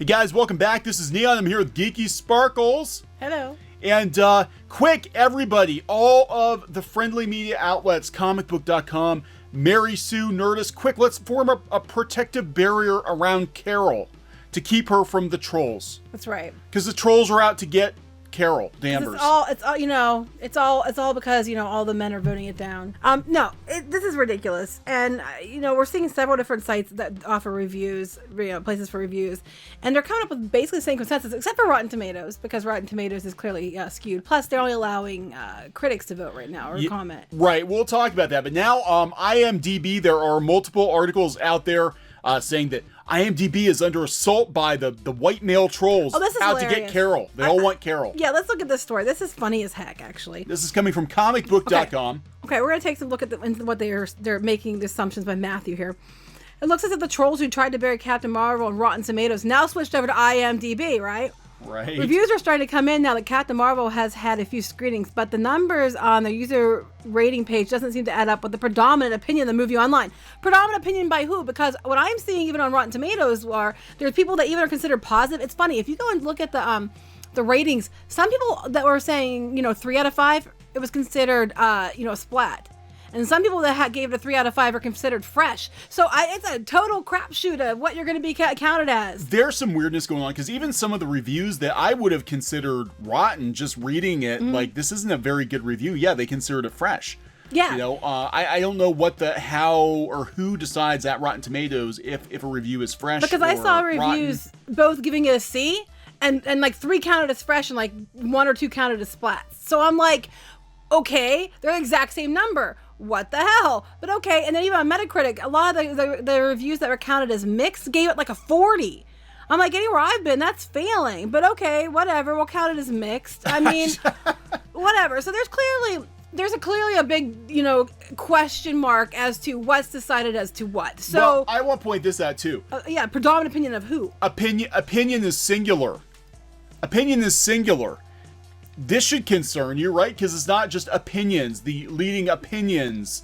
Hey guys, welcome back. This is Neon. I'm here with Geeky Sparkles. Hello. And quick, everybody, all of the friendly media outlets, comicbook.com, Mary Sue, Nerdist, quick, let's form a protective barrier around Carol to keep her from the trolls. That's right. Because the trolls are out to get Carol Danvers. It's all because, all the men are voting it down. This is ridiculous. And, we're seeing several different sites that offer reviews, places for reviews. And they're coming up with basically the same consensus, except for Rotten Tomatoes, because Rotten Tomatoes is clearly skewed. Plus, they're only allowing critics to vote right now or comment. Right, we'll talk about that. But now, IMDb, there are multiple articles out there saying that IMDb is under assault by the white male trolls this is out hilarious. to get Carol. They all want Carol. Yeah, let's look at this story. This is funny as heck, actually. This is coming from comicbook.com. Okay, we're going to take some look at what they're making the assumptions by Matthew here. It looks as if the trolls who tried to bury Captain Marvel on Rotten Tomatoes now switched over to IMDb, right? Right. Reviews are starting to come in now that Captain Marvel has had a few screenings, but the numbers on the user rating page doesn't seem to add up with the predominant opinion of the movie online. Predominant opinion by who? Because what I'm seeing even on Rotten Tomatoes there's people that even are considered positive. It's funny, if you go and look at the ratings, some people that were saying, 3 out of 5, it was considered, a splat. And some people that gave it a 3 out of 5 are considered fresh. So it's a total crapshoot of what you're going to be counted as. There's some weirdness going on because even some of the reviews that I would have considered rotten, just reading it, like, this isn't a very good review. Yeah, they considered it fresh. Yeah. I don't know how or who decides at Rotten Tomatoes if a review is fresh. Because I saw reviews both giving it a C and like 3 counted as fresh and like 1 or 2 counted as splats. So I'm like, okay, they're the exact same number. What the hell? But okay, and then even on Metacritic, a lot of the reviews that were counted as mixed gave it like a 40. I'm like, anywhere I've been, that's failing. But okay, whatever, we'll count it as mixed. I mean, whatever. So there's clearly a big, question mark as to what's decided as to what. So well, I want to point this out too. Predominant opinion of who? Opinion is singular. Opinion is singular. This should concern you, right? Because it's not just opinions, the leading opinions,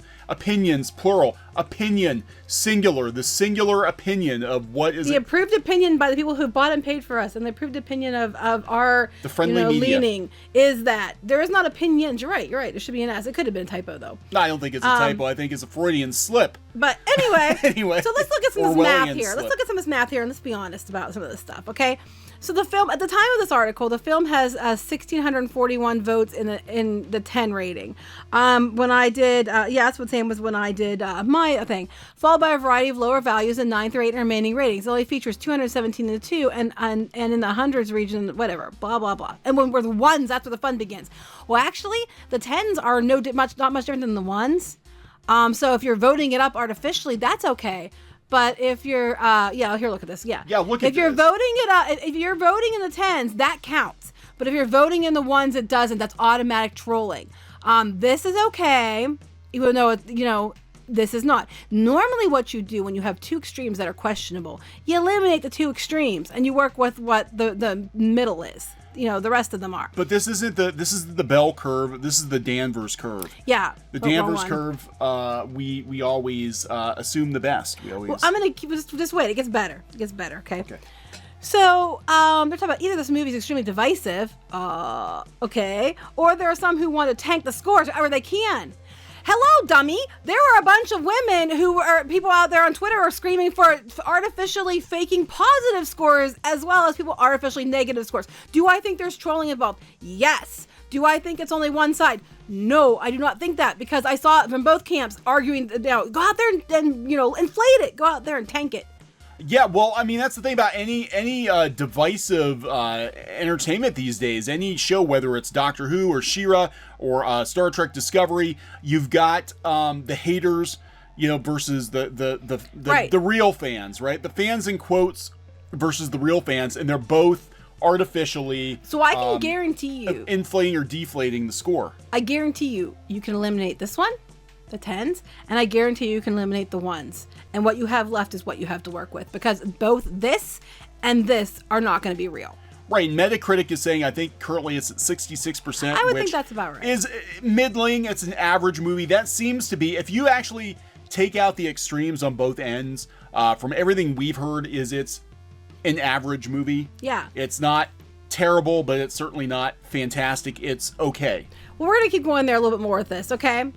plural, opinion, singular, the singular opinion of what is the approved opinion by the people who bought and paid for us, and the approved opinion of our the friendly media leaning is that there is not opinions. You're right. There should be an S. It could have been a typo though. No, I don't think it's a typo. I think it's a Freudian slip. But anyway, so let's look at some of this math here. Let's look at some of this math here, and let's be honest about some of this stuff, okay? So the film, at the time of this article, the film has 1,641 votes in the 10 rating. When I did, that's what Sam was when I did my thing, followed by a variety of lower values in 9 through 8 remaining ratings. It only features 217 in the 2 and in the hundreds region, whatever, blah, blah, blah. And when we're the ones, that's where the fun begins. Well, actually, the 10s are not much different than the 1s. So if you're voting it up artificially, that's okay. But if you're, here, look at this. Yeah, look at this. If you're voting it up, if you're voting in the 10s, that counts. But if you're voting in the 1s, it doesn't. That's automatic trolling. This is okay, even though this is not. Normally, what you do when you have 2 extremes that are questionable, you eliminate the 2 extremes and you work with what the middle is. The rest of them are. But this isn't this is the Bell curve. This is the Danvers curve. Yeah. The Danvers curve, we always assume the best. We always. Well, I'm going to just wait. It gets better. Okay. Okay. So, they're talking about either this movie is extremely divisive, okay, or there are some who want to tank the scores wherever they can. Hello, dummy. There are a bunch of women people out there on Twitter are screaming for artificially faking positive scores as well as people artificially negative scores. Do I think there's trolling involved? Yes. Do I think it's only one side? No, I do not think that because I saw it from both camps arguing, go out there and inflate it. Go out there and tank it. Yeah, well, I mean, that's the thing about any divisive entertainment these days. Any show, whether it's Doctor Who or She-Ra or Star Trek Discovery, you've got the haters, versus the real fans, right? The fans in quotes versus the real fans, and they're both artificially so I can guarantee you inflating or deflating the score. I guarantee you can eliminate this one, the 10s, and I guarantee you can eliminate the 1s. And what you have left is what you have to work with because both this and this are not going to be real. Right. Metacritic is saying, I think currently it's at 66%. I would think that's about right. Is middling. It's an average movie. That seems to be, if you actually take out the extremes on both ends, from everything we've heard, is it's an average movie. Yeah. It's not terrible, but it's certainly not fantastic. It's okay. Well, we're going to keep going there a little bit more with this, okay?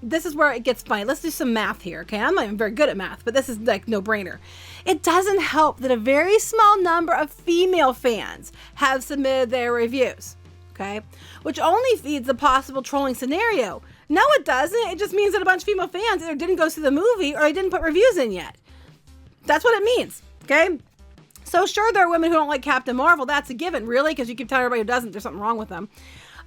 This is where it gets funny. Let's do some math here, okay? I'm not even very good at math, but this is like no brainer. It doesn't help that a very small number of female fans have submitted their reviews, okay? Which only feeds the possible trolling scenario. No, it doesn't. It just means that a bunch of female fans either didn't go see the movie or they didn't put reviews in yet. That's what it means, okay? So sure, there are women who don't like Captain Marvel. That's a given, really, because you keep telling everybody who doesn't there's something wrong with them.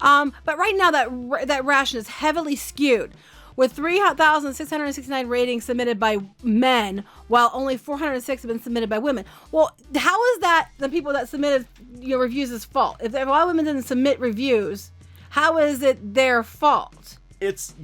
But right now, that ration is heavily skewed, with 3,669 ratings submitted by men, while only 406 have been submitted by women. Well, how is that the people that submitted reviews' fault? If a lot of women didn't submit reviews, how is it their fault? It's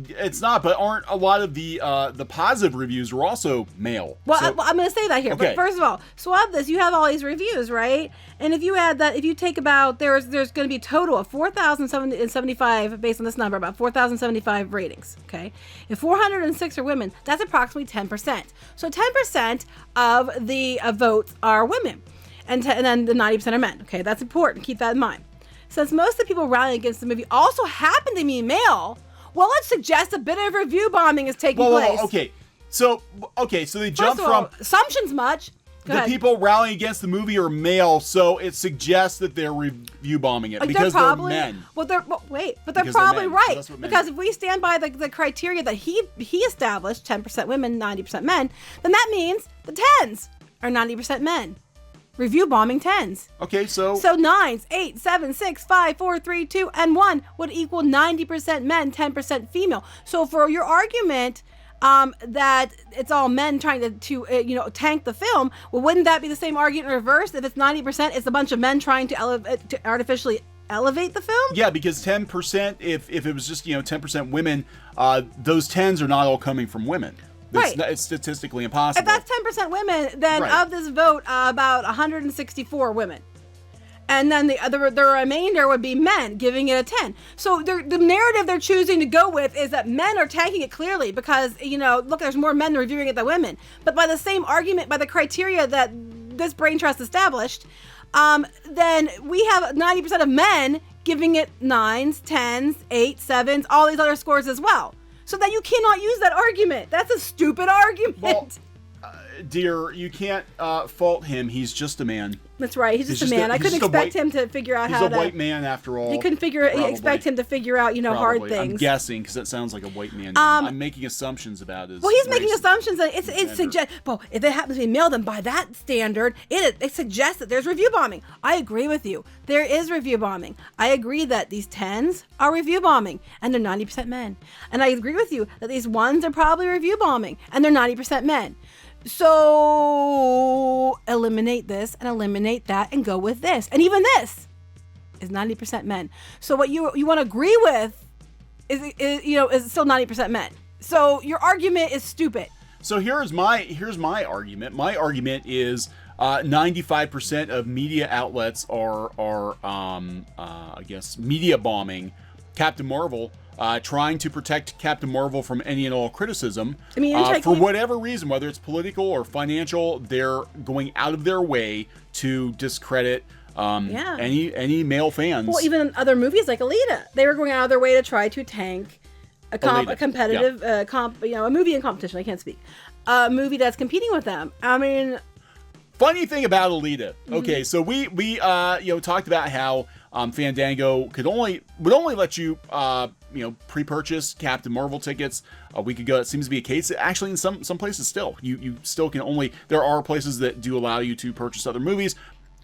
not, but aren't a lot of the positive reviews were also male? Well, I'm going to say that here. Okay. But first of all, so of this, you have all these reviews, right? And if you add that, if you take about, there's going to be a total of 4,075, based on this number, about 4,075 ratings, okay? If 406 are women, that's approximately 10%. So 10% of the votes are women, and then the 90% are men, okay? That's important. Keep that in mind. Since most of the people rallying against the movie also happen to be male, well, let's suggest a bit of review bombing is taking place. Okay. So they jump from assumptions much. The people rallying against the movie are male, so it suggests that they're review bombing it because they're men. Well, they're probably right, because if we stand by the criteria that he established, 10% women, 90% men, then that means the 10s are 90% men. Review bombing 10s. Okay, so 9s, 8, 7, 6, 5, 4, 3, 2, and 1 would equal 90% men, 10% female. So for your argument that it's all men trying to tank the film, well, wouldn't that be the same argument in reverse? If it's 90%, it's a bunch of men trying to artificially elevate the film? Yeah, because 10%, if it was just 10% women, those 10s are not all coming from women. Right. It's statistically impossible. If that's 10% women, then of this vote, about 164 women. And then the remainder would be men, giving it a 10. So the narrative they're choosing to go with is that men are tanking it clearly because, look, there's more men reviewing it than women. But by the same argument, by the criteria that this brain trust established, then we have 90% of men giving it 9s, 10s, 8s, 7s, all these other scores as well. So that you cannot use that argument. That's a stupid argument. Well, dear, you can't fault him. He's just a man. That's right. He's just a man. I couldn't expect him to figure out how to... He's a white man, after all. You couldn't expect him to figure out, hard things. I'm guessing, because that sounds like a white man. I'm making assumptions about his Well, he's making assumptions. That it suggests... Well, if it happens to be male, then by that standard, it suggests that there's review bombing. I agree with you. There is review bombing. I agree that these 10s are review bombing, and they're 90% men. And I agree with you that these 1s are probably review bombing, and they're 90% men. So eliminate this and eliminate that and go with this. And even this is 90% men. So what you want to agree with is still 90% men. So your argument is stupid. So here's my argument. My argument is 95% of media outlets are I guess media bombing Captain Marvel. Trying to protect Captain Marvel from any and all criticism. For whatever reason, whether it's political or financial, they're going out of their way to discredit any male fans. Well, even in other movies like Alita, they were going out of their way to try to tank a competitive a movie in competition. I can't speak. A movie that's competing with them. Funny thing about Alita. Okay, so we talked about how Fandango would only let you pre-purchase Captain Marvel tickets a week ago. It seems to be a case. Actually, in some places still, you still can only. There are places that do allow you to purchase other movies.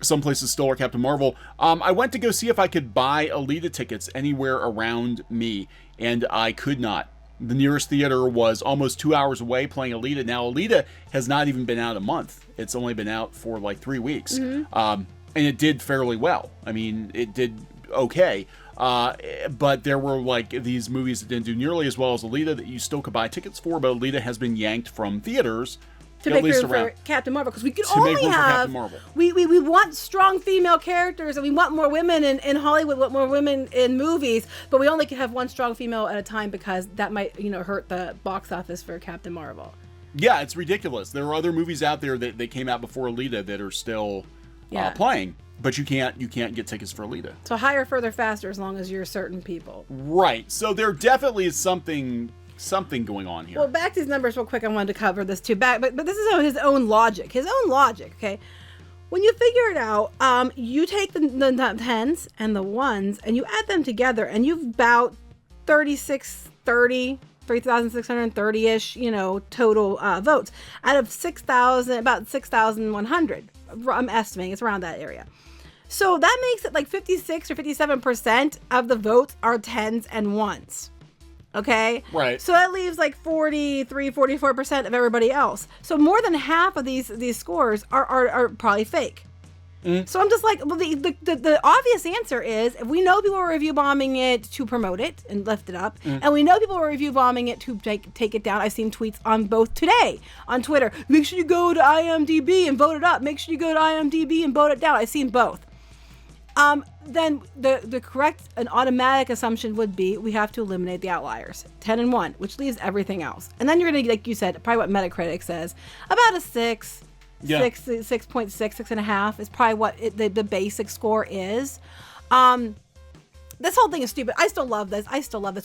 Some places still are Captain Marvel. I went to go see if I could buy Alita tickets anywhere around me, and I could not. The nearest theater was almost 2 hours away playing Alita. Now, Alita has not even been out a month. It's only been out for like 3 weeks. And it did fairly well. It did okay. But there were like these movies that didn't do nearly as well as Alita that you still could buy tickets for, but Alita has been yanked from theaters. To make room for Captain Marvel, because we can only have... We want strong female characters, and we want more women in Hollywood, want more women in movies, but we only can have one strong female at a time because that might hurt the box office for Captain Marvel. Yeah, it's ridiculous. There are other movies out there that came out before Alita that are still playing. But you can't get tickets for Alita. So higher, further, faster, as long as you're certain people. Right. So there definitely is something going on here. Well, back to these numbers real quick. I wanted to cover this too. But this is his own logic. Okay. When you figure it out, you take the tens and the ones and you add them together, and you've about 3,630-ish, total votes out of 6,000, about 6,100. I'm estimating it's around that area. So that makes it like 56 or 57% of the votes are tens and ones. Okay? Right. So that leaves like 43, 44% of everybody else. So more than half of these scores are probably fake. So I'm just like, well, the obvious answer is, if we know people are review bombing it to promote it and lift it up, and we know people are review bombing it to take it down. I've seen tweets on both today on Twitter. Make sure you go to IMDb and vote it up. Make sure you go to IMDb and vote it down. I've seen both. Then the correct and automatic assumption would be we have to eliminate the outliers, 10 and 1, which leaves everything else. And then you're going to, like you said, probably what Metacritic says, about a 6. Yeah. 6.6, 6.5 is probably what the basic score is. This whole thing is stupid. I still love this.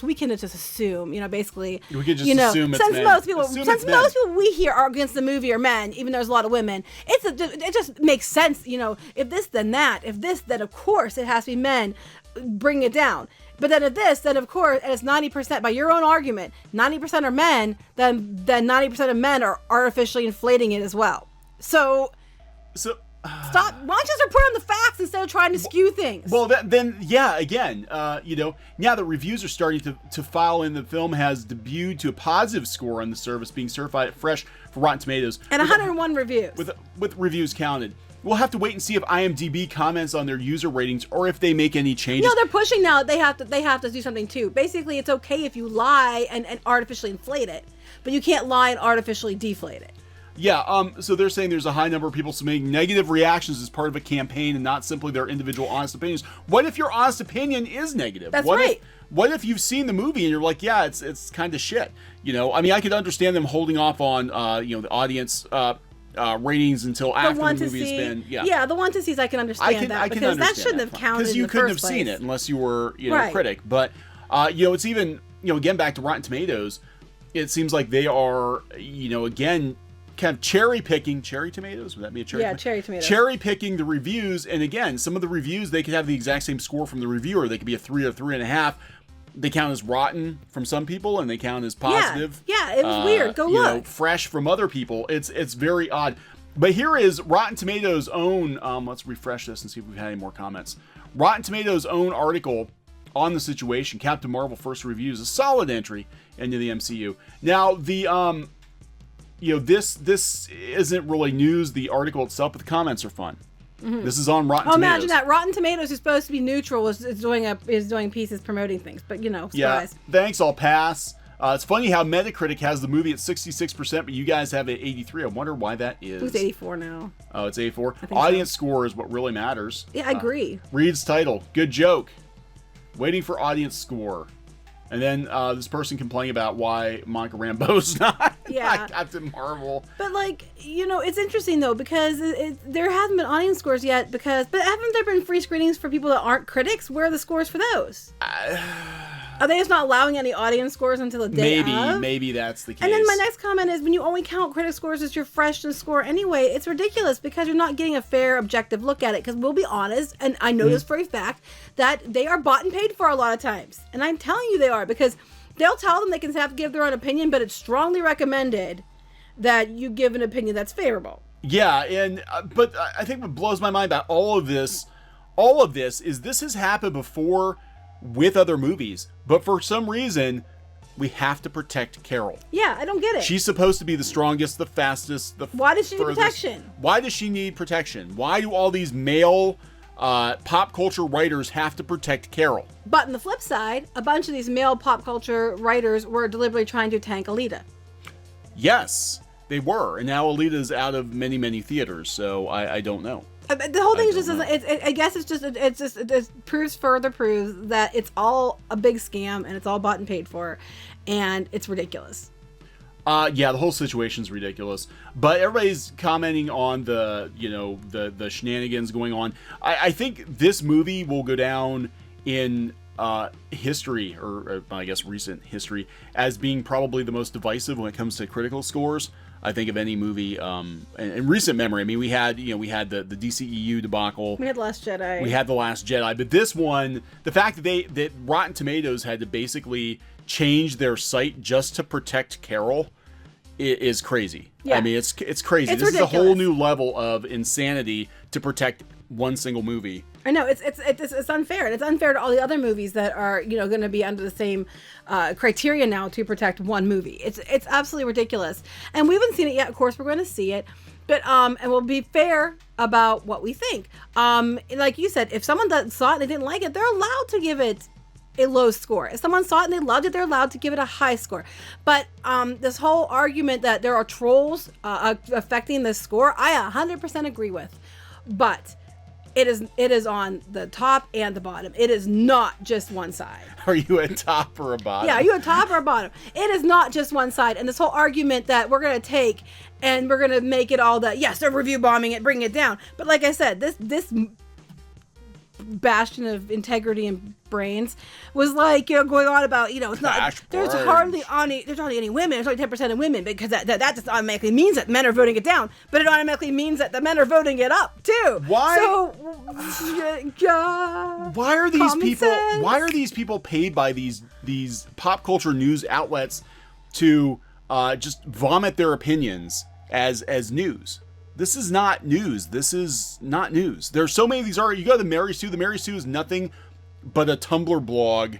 We can just assume, basically. We can just assume it's since men. Most people we hear are against the movie are men, even though there's a lot of women. It just makes sense, If this, then that. If this, then of course it has to be men. Bring it down. But then if this, then of course, and it's 90%, by your own argument, 90% are men, then 90% of men are artificially inflating it as well. So stop. Why don't you just report on the facts instead of trying to skew things? Well, again, now the reviews are starting to file in. The film has debuted to a positive score on the service, being certified at fresh for Rotten Tomatoes. And 101 reviews. With reviews counted. We'll have to wait and see if IMDb comments on their user ratings or if they make any changes. No, they're pushing now. They have to do something too. Basically, it's okay if you lie and artificially inflate it, but you can't lie and artificially deflate it. Yeah, so they're saying there's a high number of people submitting negative reactions as part of a campaign and not simply their individual honest opinions. What if your honest opinion is negative? That's right. What if you've seen the movie and you're like, yeah, it's kind of shit? I could understand them holding off on, the audience ratings until after the movie's been, Yeah, the 1 to sees I can understand that because that shouldn't have counted because you couldn't have seen it unless you were, a critic. But, it's even, again, back to Rotten Tomatoes, it seems like they are, again, kind of cherry tomatoes. Would that be a cherry? Yeah, cherry tomatoes. Cherry picking the reviews, and again, some of the reviews they could have the exact same score from the reviewer. They could be a 3 or 3.5. They count as rotten from some people, and they count as positive. Yeah, it was weird. Go look. Fresh from other people. It's very odd. But here is Rotten Tomatoes' own. Let's refresh this and see if we've had any more comments. Rotten Tomatoes' own article on the situation. Captain Marvel first reviews a solid entry into the MCU. Now the this isn't really news, the article itself, but the comments are fun. Mm-hmm. This is on Rotten Tomatoes. Imagine that. Rotten Tomatoes is supposed to be neutral, is doing pieces promoting things, but surprise. Yeah, thanks, I'll pass. It's funny how Metacritic has the movie at 66%, but you guys have it at 83. I wonder why that is. It's 84 now. Oh, it's 84? Audience score is what really matters. Yeah, I agree. Reed's title, good joke. Waiting for audience score. And then this person complaining about why Monica Rambeau's not Captain Marvel. But it's interesting though because there hasn't been audience scores yet. But haven't there been free screenings for people that aren't critics? Where are the scores for those? Are they just not allowing any audience scores until the day of? Maybe that's the case. And then my next comment is when you only count critic scores as your freshness score anyway, it's ridiculous because you're not getting a fair, objective look at it. Because we'll be honest, and I know this for a fact, that they are bought and paid for a lot of times. And I'm telling you they are because they'll tell them they can have to give their own opinion, but it's strongly recommended that you give an opinion that's favorable. Yeah, and but I think what blows my mind about all of this is this has happened before with other movies, but for some reason we have to protect Carol. Yeah, I don't get it. She's supposed to be the strongest, the fastest, Why does she need protection? Why does she need protection? Why do all these male pop culture writers have to protect Carol? But on the flip side, a bunch of these male pop culture writers were deliberately trying to tank Alita. Yes, they were, and now Alita's out of many, many theaters, so I don't know. The whole thing is just, I guess it proves that it's all a big scam and it's all bought and paid for, and it's ridiculous. Yeah, the whole situation's ridiculous. But everybody's commenting on the shenanigans going on. I think this movie will go down in history, or I guess recent history, as being probably the most divisive when it comes to critical scores. I think of any movie in recent memory. I mean, we had the DCEU debacle. We had The Last Jedi. We had The Last Jedi. But this one, the fact that Rotten Tomatoes had to basically change their site just to protect Carol is crazy. Yeah. I mean, it's crazy. It's this ridiculous. is a whole new level of insanity to protect one single movie. I know it's unfair, and it's unfair to all the other movies that are going to be under the same criteria now to protect one movie. It's absolutely ridiculous, and we haven't seen it yet. Of course, we're going to see it, but and we'll be fair about what we think. Like you said, if someone saw it and they didn't like it, they're allowed to give it a low score. If someone saw it and they loved it, they're allowed to give it a high score. But this whole argument that there are trolls affecting this score, I 100% agree with, but it is on the top and the bottom. It is not just one side. Are you a top or a bottom? Yeah, are you a top or a bottom? It is not just one side. And this whole argument that we're going to take and we're going to make it all that, yes, they're review bombing it, bringing it down. But like I said, this bastion of integrity and brains was like, going on about, it's not, there's hardly any women, there's only 10% of women, because that just automatically means that men are voting it down, but it automatically means that the men are voting it up too. Why? So, why are these people paid by these pop culture news outlets to just vomit their opinions as news? This is not news. This is not news. There's so many of these. You go to the Mary Sue. The Mary Sue is nothing but a Tumblr blog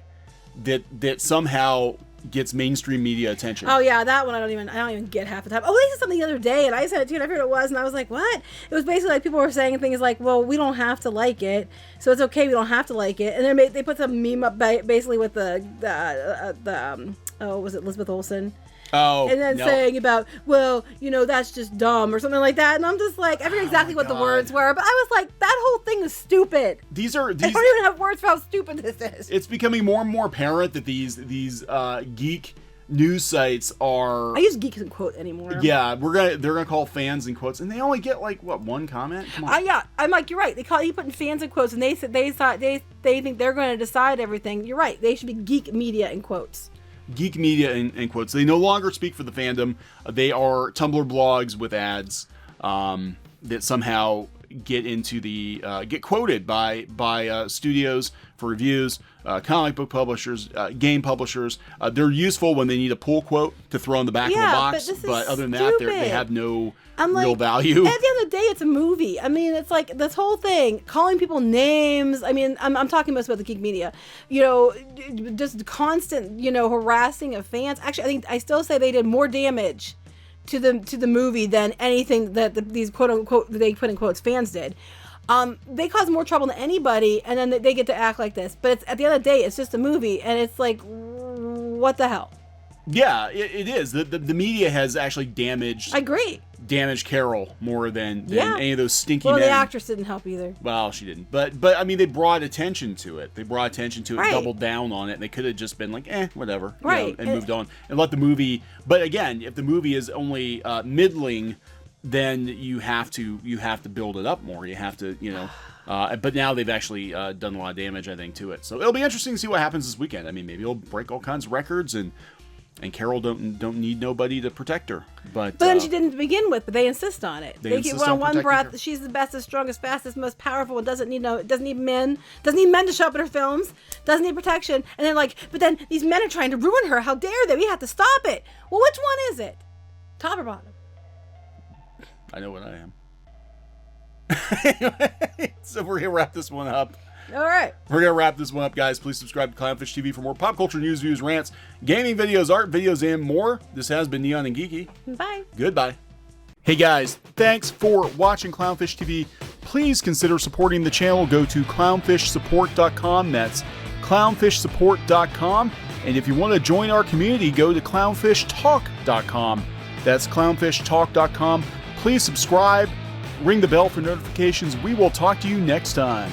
that somehow gets mainstream media attention. Oh yeah, that one I don't even get half the time. Oh, they said something the other day, and I said it too, and I forget what it was, and I was like, what? It was basically like people were saying things like, well, we don't have to like it, so it's okay, we don't have to like it, and then they put some meme up basically with was it Elizabeth Olsen? Oh, and then saying about, well, that's just dumb or something like that. And I'm just like, I forget exactly what the words were, but I was like, that whole thing is stupid. I don't even have words for how stupid this is. It's becoming more and more apparent that these geek news sites are. I use geek as a quote anymore. Yeah, they're gonna call fans in quotes, and they only get like one comment. Come on. Yeah, I'm like, you're right. You putting fans in quotes, and they said they think they're going to decide everything. You're right. They should be geek media in quotes. Geek media in quotes. They no longer speak for the fandom. They are Tumblr blogs with ads that somehow get quoted by studios for reviews, comic book publishers, game publishers. They're useful when they need a pull quote to throw in the back of the box. But other than that, they have no real value. At the end of the day, it's a movie. I mean, it's like this whole thing, calling people names. I mean, I'm talking most about the geek media. Just constant, harassing of fans. Actually, I still say they did more damage to the movie than anything that these quote unquote, they put in quotes, fans did. They cause more trouble than anybody, and then they get to act like this. But at the end of the day, it's just a movie, and it's like, what the hell? Yeah, it is. The media has actually damaged. I agree. Damaged Carol more than any of those stinky men. Well, the actress didn't help either. Well, she didn't. But I mean, they brought attention to it. Doubled down on it, and they could have just been like, whatever, right, and moved on and let the movie. But again, if the movie is only middling, then you have to build it up more. You have to, but now they've actually done a lot of damage, I think, to it. So it'll be interesting to see what happens this weekend. I mean, maybe it'll break all kinds of records, and Carol don't need nobody to protect her. But then she didn't to begin with. But they insist on it. They get on one breath. She's the bestest, strongest, fastest, most powerful, and doesn't need men to show up in her films. Doesn't need protection. And then but then these men are trying to ruin her. How dare they? We have to stop it. Well, which one is it? Top or bottom? I know what I am. Anyway, so we're gonna wrap this one up. All right. We're going to wrap this one up, guys. Please subscribe to Clownfish TV for more pop culture news, views, rants, gaming videos, art videos, and more. This has been Neon and Geeky. Bye. Goodbye. Hey, guys. Thanks for watching Clownfish TV. Please consider supporting the channel. Go to clownfishsupport.com. That's clownfishsupport.com. And if you want to join our community, go to clownfishtalk.com. That's clownfishtalk.com. Please subscribe. Ring the bell for notifications. We will talk to you next time.